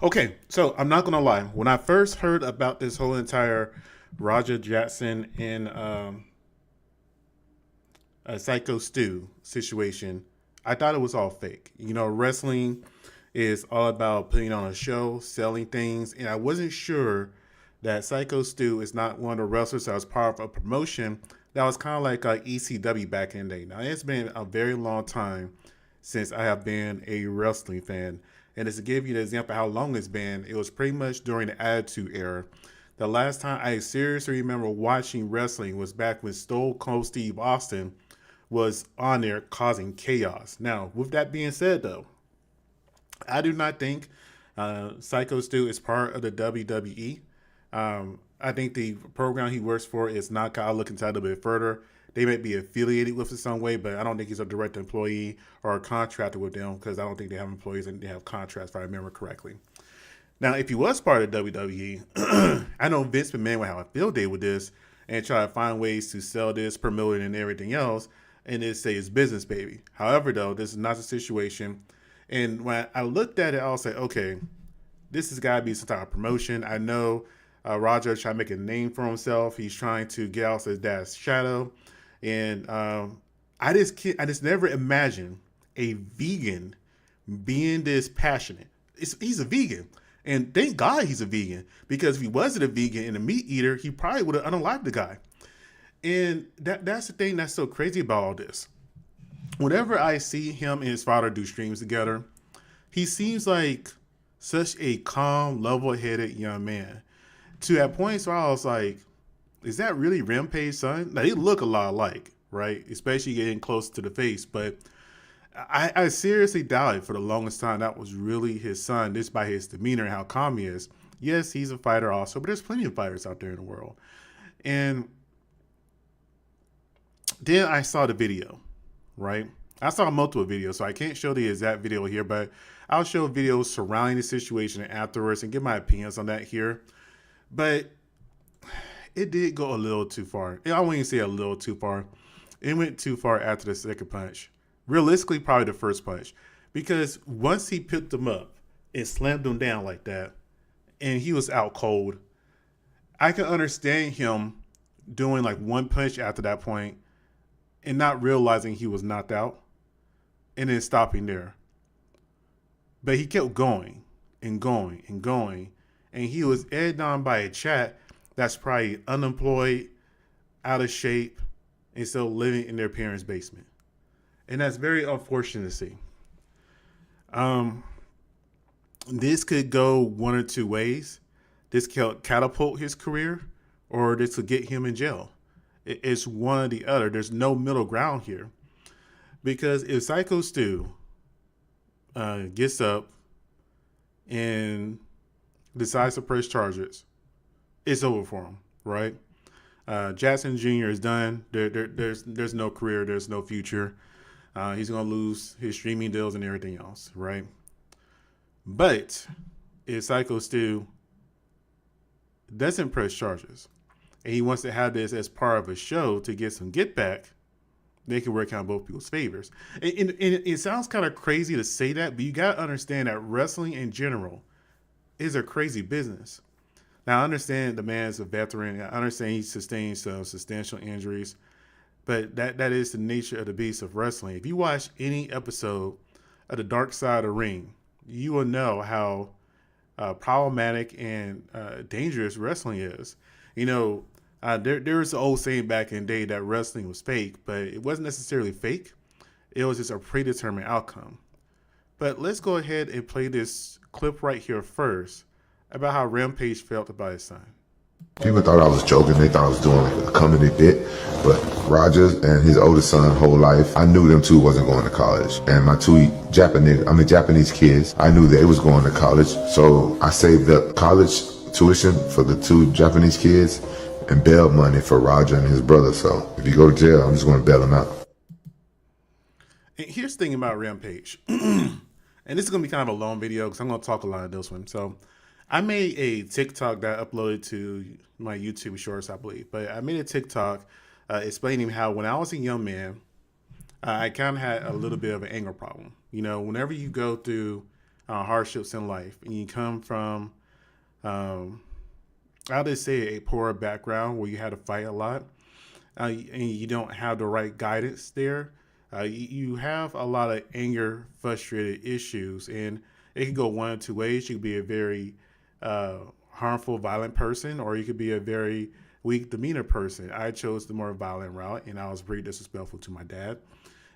Okay, so I'm not gonna lie. When I first heard about this whole entire Raja Jackson and Psycho Stu situation, I thought it was all fake. Wrestling is all about putting on a show, selling things, and I wasn't sure that Psycho Stu is not one of the wrestlers that was part of a promotion that was kind of like ECW back in the day. Now, it's been a very long time since I have been a wrestling fan. And just to give you the example of how long it's been, it was pretty much during the Attitude Era. The last time I seriously remember watching wrestling was back when Stone Cold Steve Austin was on there causing chaos. Now, with that being said, though, I do not think Psycho Stu is part of the WWE. I think the program he works for is not. I'll look into it a little bit further. They may be affiliated with it some way, but I don't think he's a direct employee or a contractor with them because I don't think they have employees and they have contracts, if I remember correctly. Now, if he was part of WWE, I know Vince McMahon would have a field day with this and try to find ways to sell this, promote it, and everything else, and then say it's business, baby. However, though, this is not the situation. And when I looked at it, I was like, okay, this has got to be some type of promotion. I know Roger is trying to make a name for himself. He's trying to get out his dad's shadow. And I just never imagined a vegan being this passionate. He's a vegan. And thank God he's a vegan, because if he wasn't a vegan and a meat eater, he probably would have unalived the guy. And that's the thing that's so crazy about all this. Whenever I see him and his father do streams together, he seems like such a calm, level-headed young man. To that point where I was like, is that really Rampage's son? Now, they look a lot alike, right? Especially getting close to the face. But I seriously doubted for the longest time that was really his son, just by his demeanor and how calm he is. Yes, he's a fighter also, but there's plenty of fighters out there in the world. And then I saw the video, right? I saw multiple videos, so I can't show the exact video here, but I'll show videos surrounding the situation afterwards and give my opinions on that here. But it did go a little too far. I won't even say a little too far. It went too far after the second punch. Realistically, probably the first punch. Because once he picked him up and slammed him down like that, and he was out cold, I can understand him doing like one punch after that point and not realizing he was knocked out and then stopping there. But he kept going and going and going. And he was egged on by a chat that's probably unemployed, out of shape, and still living in their parents' basement. And that's very unfortunate to see. This could go one or two ways. This could catapult his career, or this could get him in jail. It's one or the other. There's no middle ground here. Because if Psycho Stu gets up and decides to press charges, it's over for him, right? Jackson Jr. is done. There's no career. There's no future. He's going to lose his streaming deals and everything else, right? But if Psycho Stu doesn't press charges and he wants to have this as part of a show to get some get back, they can work out both people's favors. And it sounds kind of crazy to say that, but you got to understand that wrestling in general is a crazy business. Now, I understand the man's a veteran. I understand he sustained some substantial injuries, but that is the nature of the beast of wrestling. If you watch any episode of The Dark Side of the Ring, you will know how problematic and dangerous wrestling is. There's an old saying back in the day that wrestling was fake, but it wasn't necessarily fake. It was just a predetermined outcome. But let's go ahead and play this clip right here first about how Rampage felt about his son. People thought I was joking. They thought I was doing like a comedy bit. But Rogers and his oldest son, whole life, I knew them two wasn't going to college. And my two Japanese kids, I knew they was going to college. So I saved up college tuition for the two Japanese kids and bail money for Roger and his brother. So if you go to jail, I'm just going to bail them out. And here's the thing about Rampage. And this is going to be kind of a long video because I'm going to talk a lot of this one. So I made a TikTok that I uploaded to my YouTube shorts, I believe. But I made a TikTok explaining how when I was a young man, I kind of had a little bit of an anger problem. Whenever you go through hardships in life, and you come from, I'll just say a poor background where you had to fight a lot, and you don't have the right guidance there, you have a lot of anger, frustrated issues, and it can go one of two ways. You could be a very harmful, violent person, or you could be a very weak demeanor person. I chose the more violent route, and I was pretty disrespectful to my dad.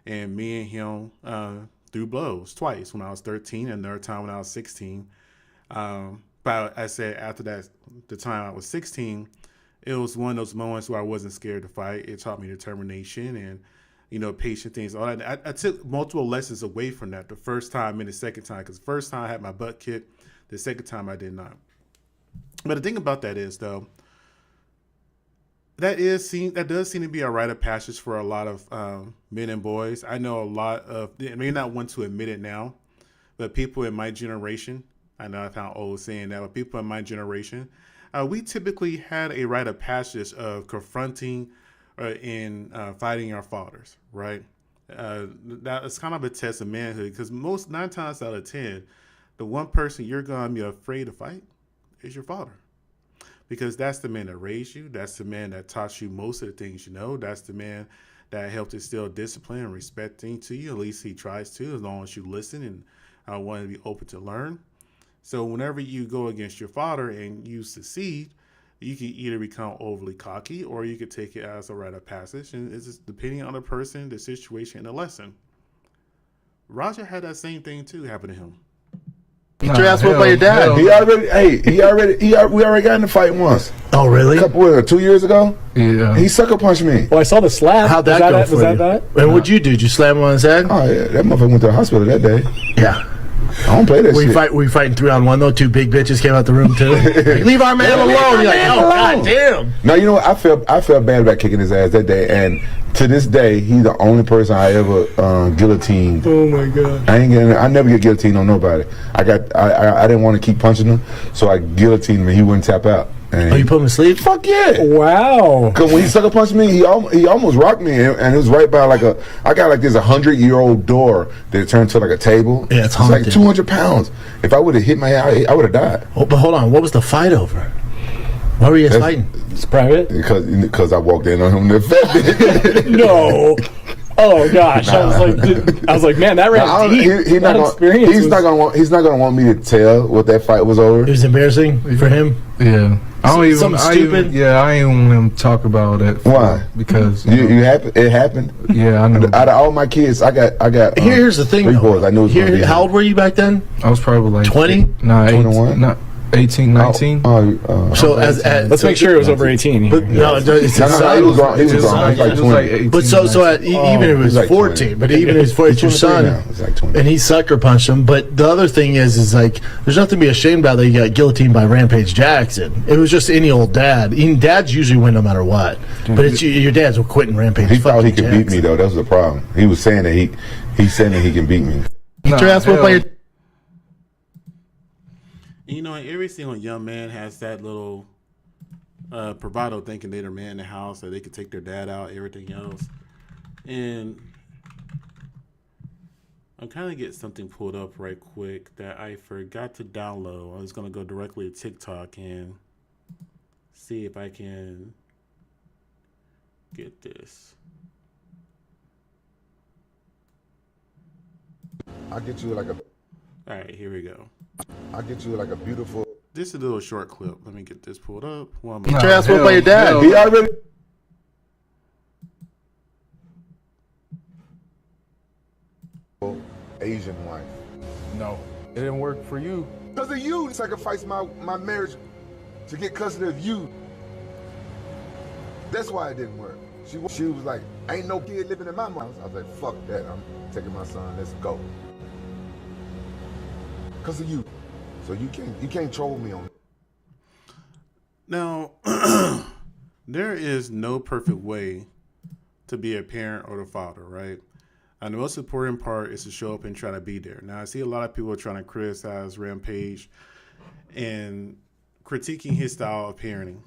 And me and him threw blows twice, when I was 13 and another time when I was 16. But I said after that, the time I was 16, it was one of those moments where I wasn't scared to fight. It taught me determination and, patient things. All that. I took multiple lessons away from that the first time and the second time, because the first time I had my butt kicked, the second time I did not. But the thing about that is, though, that does seem to be a rite of passage for a lot of men and boys. I know a lot of, they may not want to admit it now, but people in my generation, I know I found old saying that, but people in my generation, we typically had a rite of passage of confronting and fighting our fathers, right? That is kind of a test of manhood, because 9 times out of 10, the one person you're going to be afraid to fight is your father. Because that's the man that raised you. That's the man that taught you most of the things you know. That's the man that helped instill discipline and respecting to you. At least he tries to, as long as you listen and want to be open to learn. So whenever you go against your father and you succeed, you can either become overly cocky or you could take it as a rite of passage. And it's just depending on the person, the situation, and the lesson. Raja had that same thing too happen to him. Get your ass whooped by your dad. We already got in a fight once. Oh, really? 2 years ago? Yeah. He sucker punched me. Well, I saw the slap. How'd that go for you? And what'd you do? Did you slam him on his head? Oh, yeah. That motherfucker went to the hospital that day. Yeah. I don't play that shit. Were you fighting 3-on-1 though? 2 big bitches came out the room too. Like, leave our man alone. You're like, oh god damn. No, you know what? I felt bad about kicking his ass that day, and to this day, he's the only person I ever guillotined. Oh my god! I never get guillotined on nobody. I didn't want to keep punching him, so I guillotined him, and he wouldn't tap out. And you put him to sleep? Fuck yeah! Wow! Because when he sucker punched me, he almost rocked me, and it was right by I got like this 100-year-old door that turned to like a table. Yeah, it's haunted. Like 200 pounds. If I would have hit my head, I would have died. Oh, but hold on, what was the fight over? Why were you guys fighting? It's private. Because I walked in on him. No. Oh gosh, I was like, man, that ran deep. He's not gonna want me to tell what that fight was over. It was embarrassing for him. Yeah, I don't even. Something stupid. I ain't want him to talk about that. Why? Because it happened. Yeah, I know. Out of all my kids, I got. Here's the thing. 3 boys. I knew. How old were you back then? I was probably like 20. Nah, 21. Not 18, 19. So let's make sure it was over 18. But no, it's his son. He was wrong. He was wrong. He was like 20. But even if it was 14, but even if it's 14, it's your son, and he sucker punched him. But the other thing is like, there's nothing to be ashamed about that you got guillotined by Rampage Jackson. It was just any old dad. Even dads usually win no matter what. But it's your dad's quitting Rampage. He thought he could beat me though. That was the problem. He was saying that he's saying that he can beat me. Get your ass whooped by your. Every single young man has that little bravado, thinking they're the man in the house, that they could take their dad out, everything else. And I'm kind of get something pulled up right quick that I forgot to download. I was going to go directly to TikTok and see if I can get this. I'll get you like a. All right, here we go. I'll get you like a beautiful. This is a little short clip. Let me get this pulled up. Get your ass whooped by your dad. He already. Asian wife. No, it didn't work for you. Because of you, I sacrificed my marriage to get custody of you. That's why it didn't work. She was like, ain't no kid living in my house. I was like, fuck that. I'm taking my son. Let's go. Because of you. So you can't troll me on it. Now, there is no perfect way to be a parent or a father, right? And the most important part is to show up and try to be there. Now, I see a lot of people trying to criticize Rampage and critiquing his style of parenting.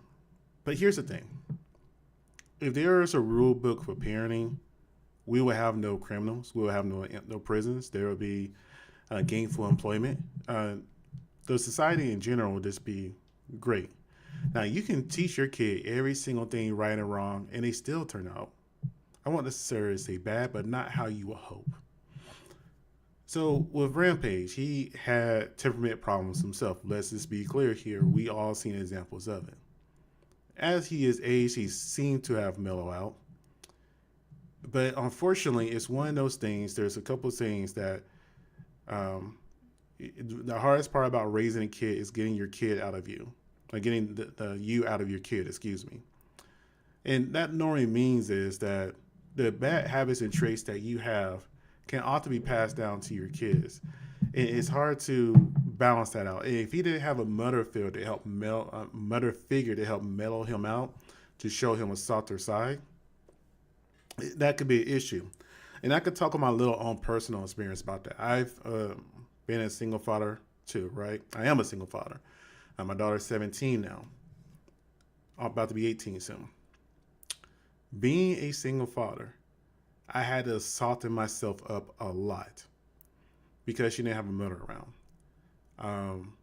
But here's the thing. If there is a rule book for parenting, we will have no criminals. We will have no prisons. There will be gainful employment, the society in general will just be great. Now, you can teach your kid every single thing right and wrong, and they still turn out, I won't necessarily say bad, but not how you would hope. So with Rampage, he had temperament problems himself. Let's just be clear here. We all seen examples of it. As he is aged, he seemed to have mellowed out. But unfortunately, it's one of those things. There's a couple of things that the hardest part about raising a kid is getting your kid out of you. Like getting the you out of your kid, excuse me. And that normally means is that the bad habits and traits that you have can often be passed down to your kids. And it's hard to balance that out. And if he didn't have a mother figure to help mellow him out, to show him a softer side, that could be an issue. And I could talk on my little own personal experience about that. I've been a single father too, right? I am a single father. My daughter's 17 now. I'm about to be 18 soon. Being a single father, I had to soften myself up a lot because she didn't have a mother around. And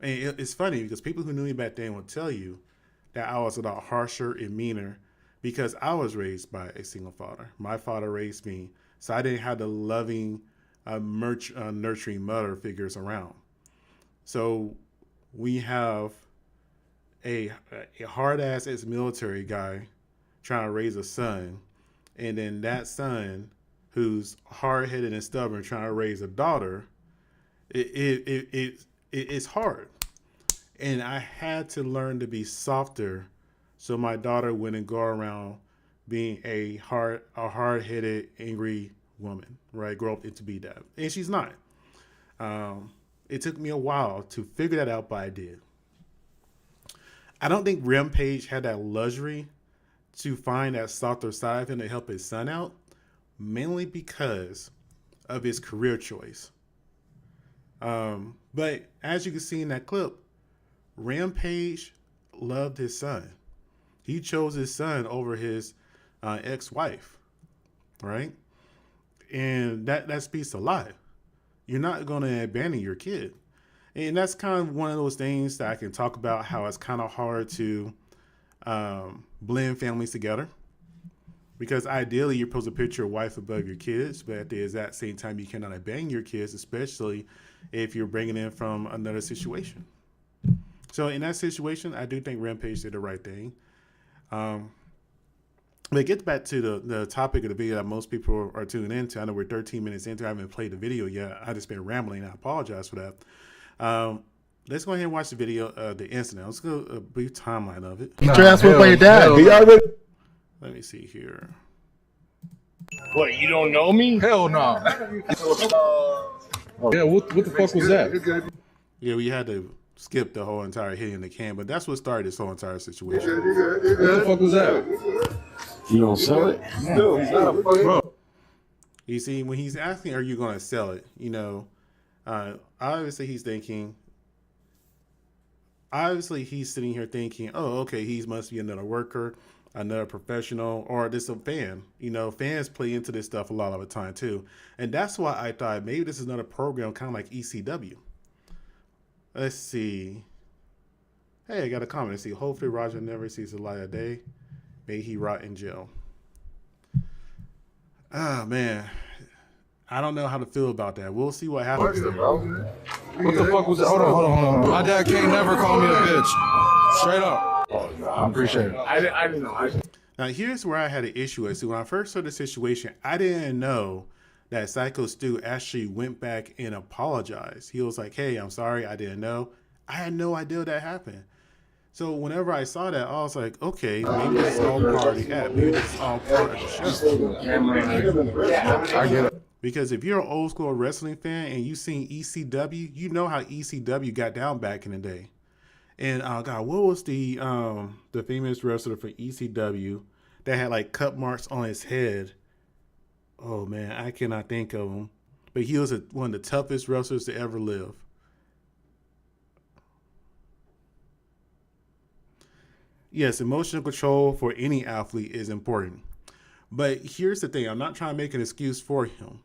it's funny because people who knew me back then will tell you that I was a lot harsher and meaner because I was raised by a single father. My father raised me, so I didn't have the loving, nurturing mother figures around. So we have a hard-ass ex-military guy trying to raise a son, and then that son who's hard-headed and stubborn trying to raise a daughter. It's hard. And I had to learn to be softer so my daughter wouldn't go around being a hard-headed, angry woman, right? Grow up into be that. And she's not. It took me a while to figure that out, but I did. I don't think Rampage had that luxury to find that softer side of him to help his son out, mainly because of his career choice. But as you can see in that clip, Rampage loved his son. He chose his son over his ex-wife, right? And that speaks a lot. You're not going to abandon your kid. And that's kind of one of those things that I can talk about, how it's kind of hard to blend families together. Because ideally, you're supposed to put your wife above your kids, but at the exact same time, you cannot abandon your kids, especially if you're bringing in from another situation. So in that situation, I do think Rampage did the right thing. But get back to the topic of the video that most people are tuning into. I know we're 13 minutes into. I haven't played the video yet. I just been rambling. I apologize for that. Let's go ahead and watch the video of the incident. Let's go a brief timeline of it. Get your ass whipped by your dad. Let me see here. What, you don't know me? Hell no. Yeah, what the fuck was that? Yeah, we had to skip the whole entire hitting the can, but that's what started this whole entire situation. What the fuck was that? You don't sell it? No, he's not a fucking bro. You see, when he's asking, are you going to sell it? Obviously he's thinking, he's sitting here thinking, oh, okay, he must be another worker, another professional, or just a fan. Fans play into this stuff a lot of the time too. And that's why I thought maybe this is another program kind of like ECW. Let's see. Hey, I got a comment. Let's see. Hopefully Raja never sees the light of day. May he rot in jail. Ah, man. I don't know how to feel about that. We'll see what happens there. What the fuck was that? Hold on. My dad can't never call me a bitch. Straight up. I appreciate it. I didn't know. Now, here's where I had an issue with. So when I first saw the situation, I didn't know that Syko Stu actually went back and apologized. He was like, hey, I'm sorry, I didn't know. I had no idea that happened. So whenever I saw that, I was like, okay, maybe it's all part of the app. Maybe it's all part of the show. I get it. Because if you're an old school wrestling fan and you've seen ECW, you know how ECW got down back in the day. And God, what was the famous wrestler for ECW that had like cut marks on his head? Oh man, I cannot think of him. But he was one of the toughest wrestlers to ever live. Yes, emotional control for any athlete is important. But here's the thing. I'm not trying to make an excuse for him.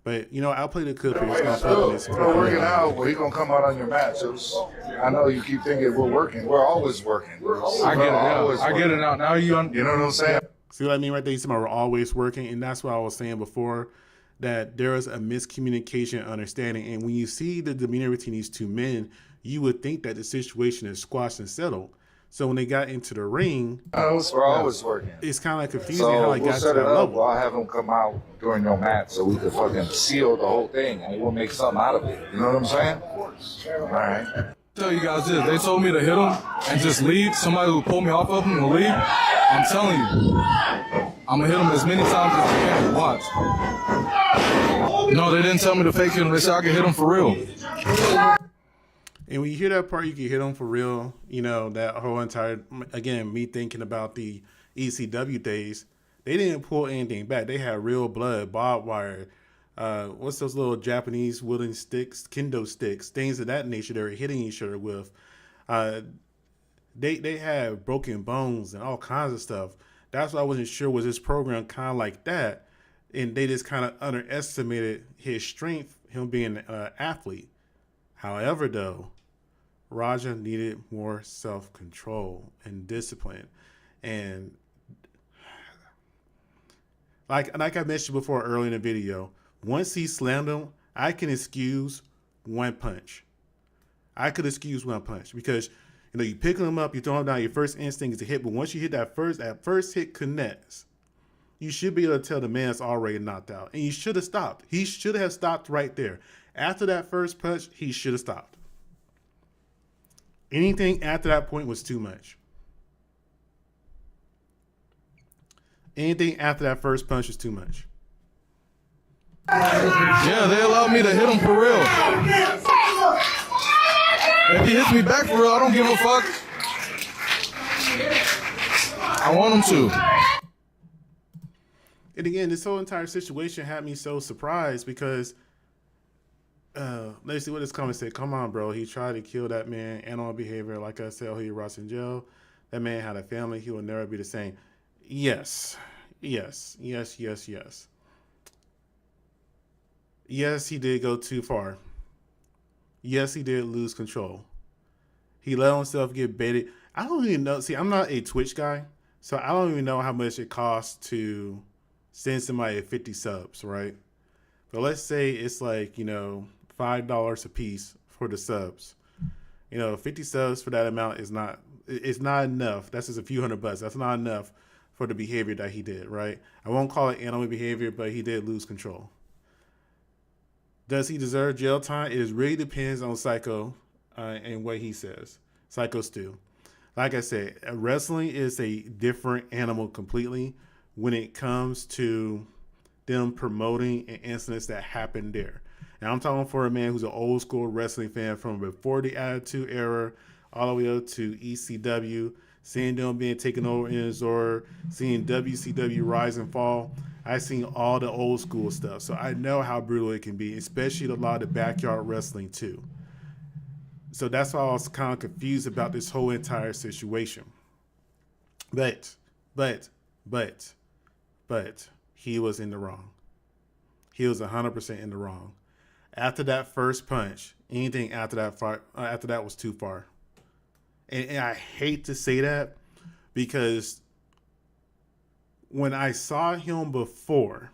But I'll play the clip here. It's gonna Still, put this. we're working out. Well, he gonna come out on your match. I know you keep thinking we're working. We're always working. I get it. Yeah. I get it now. Now You know what I'm saying? See what I mean right there? You said we're always working, and that's what I was saying before, that there is a miscommunication understanding. And when you see the demeanor between these two men, you would think that the situation is squashed and settled. So when they got into the ring, We're always working. it's kind of like confusing So how it we'll got to set that it up. level. I'll have him come out during your match so we can fucking seal the whole thing and we'll make something out of it. You know what I'm saying? All right. Tell you guys this. They told me to hit him and just leave. Somebody will pull me off of him and leave. I'm telling you. I'm going to hit him as many times as I can. Watch. No, they didn't tell me to fake hit him. They said I could hit him for real. And when you hear that part, you can hit them for real. That whole entire, again, me thinking about the ECW days, they didn't pull anything back. They had real blood, barbed wire, what's those little Japanese wooden sticks, kendo sticks, things of that nature they were hitting each other with. They had broken bones and all kinds of stuff. That's why I wasn't sure, was this program kind of like that? And they just kind of underestimated his strength, him being an athlete. However, though, Raja needed more self-control and discipline. And like I mentioned before earlier in the video, once he slammed him, I can excuse one punch. I could excuse one punch because, you pick him up, you throw him down, your first instinct is to hit. But once you hit that first hit connects, you should be able to tell the man's already knocked out. And you should have stopped. He should have stopped right there. After that first punch, he should have stopped. Anything after that point was too much. Anything after that first punch was too much. Yeah, they allowed me to hit him for real. If he hits me back for real, I don't give a fuck. I want him to. And again, this whole entire situation had me so surprised because let's see what this comment said. Come on, bro. He tried to kill that man. Animal behavior. Like I said, he rots in jail. That man had a family. He will never be the same. Yes. Yes, he did go too far. Yes, he did lose control. He let himself get baited. I don't even know. See, I'm not a Twitch guy, so I don't even know how much it costs to send somebody 50 subs, right? But let's say it's like, $5 a piece for the subs. 50 subs for that amount is not, it's not enough. That's just a few $100. That's not enough for the behavior that he did, right? I won't call it animal behavior, but he did lose control. Does he deserve jail time? It really depends on Psycho and what he says. Syko Stu. Like I said, wrestling is a different animal completely when it comes to them promoting an incidents that happened there. And I'm talking for a man who's an old school wrestling fan from before the Attitude Era all the way up to ECW, seeing them being taken over in Azor, seeing WCW rise and fall. I've seen all the old school stuff, so I know how brutal it can be, especially a lot of backyard wrestling too. So that's why I was kind of confused about this whole entire situation. But he was in the wrong. He was 100% in the wrong. After that first punch, anything after that was too far. And I hate to say that because when I saw him before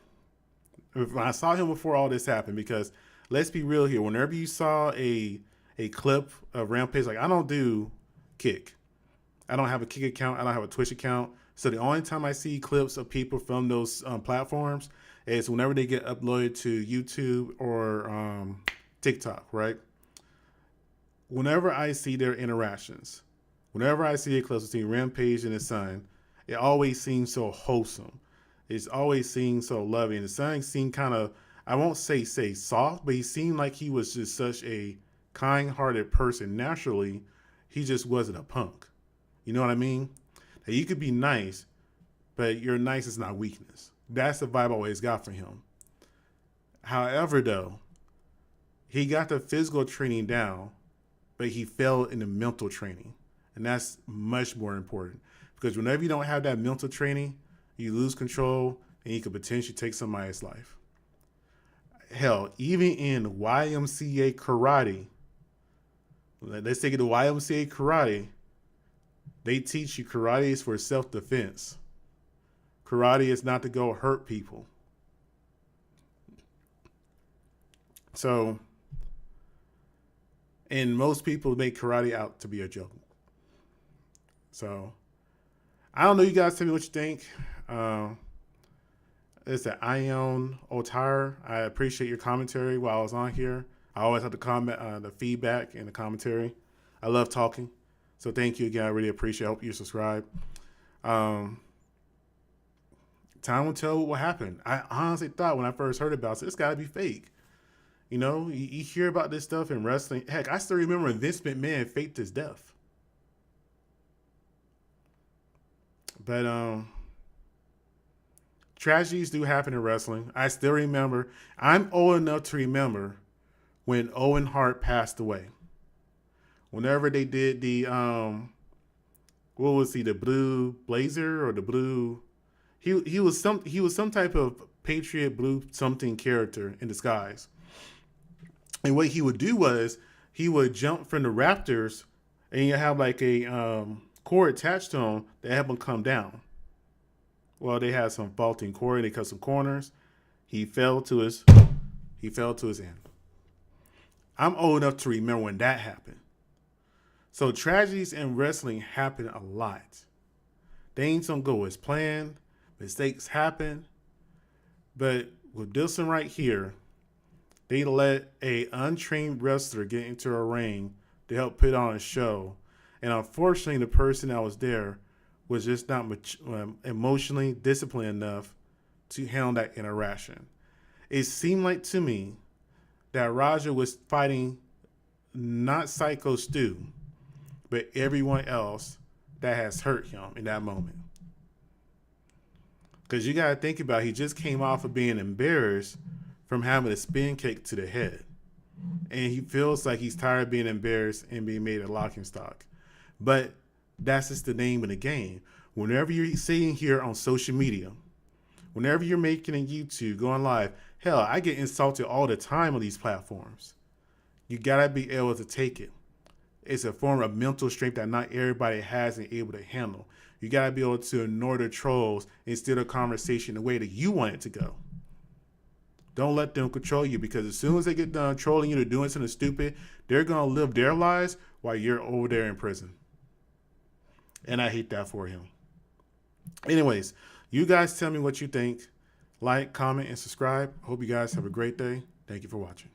all this happened, because let's be real here, whenever you saw a clip of Rampage, like I don't do Kick. I don't have a Kick account. I don't have a Twitch account. So the only time I see clips of people from those platforms is whenever they get uploaded to YouTube or TikTok, right? Whenever I see their interactions, whenever I see a clip between Rampage and his son, it always seems so wholesome. It's always seems so loving. The son seemed kind of, I won't say soft, but he seemed like he was just such a kind-hearted person. Naturally, he just wasn't a punk. You know what I mean? That you could be nice, but your nice is not weakness. That's the vibe I always got from him. However, though, he got the physical training down, but he failed in the mental training. And that's much more important. Because whenever you don't have that mental training, you lose control and you could potentially take somebody's life. hell, even in YMCA karate, let's take it to YMCA karate, they teach you karate is for self-defense. Karate is not to go hurt people. So, and most people make karate out to be a joke. So, I don't know. You guys tell me what you think. It's an Ion Otire. I appreciate your commentary while I was on here. I always have to comment the feedback and the commentary. I love talking. So thank you again. I really appreciate it. I hope you subscribe. Time will tell what happened. I honestly thought when I first heard about it, it's got to be fake. You know, you hear about this stuff in wrestling. Heck, I still remember when Vince McMahon faked his death. But tragedies do happen in wrestling. I still remember. I'm old enough to remember when Owen Hart passed away. Whenever they did the what was he, the Blue Blazer or the Blue? He was some type of Patriot Blue something character in disguise. And what he would do was he would jump from the Raptors, and you have like a cord attached to him that help him come down. Well, they had some faulting cord, and they cut some corners. He fell to his end. I'm old enough to remember when that happened. So tragedies in wrestling happen a lot. Things don't go as planned. Mistakes happen. But with this one right here, they let a untrained wrestler get into a ring to help put on a show. And unfortunately, the person that was there was just not emotionally disciplined enough to handle that interaction. It seemed like to me that Raja was fighting not Syko Stu, but everyone else that has hurt him in that moment. Because you got to think about it, he just came off of being embarrassed from having a spin kick to the head. And he feels like he's tired of being embarrassed and being made a laughing stock. But that's just the name of the game. Whenever you're seeing here on social media, whenever you're making a YouTube, going live, hell, I get insulted all the time on these platforms. You gotta be able to take it. It's a form of mental strength that not everybody has and able to handle. You gotta be able to ignore the trolls and steer the conversation the way that you want it to go. Don't let them control you, because as soon as they get done trolling you or doing something stupid, they're gonna live their lives while you're over there in prison. And I hate that for him. Anyways, you guys tell me what you think. Like, comment, and subscribe. Hope you guys have a great day. Thank you for watching.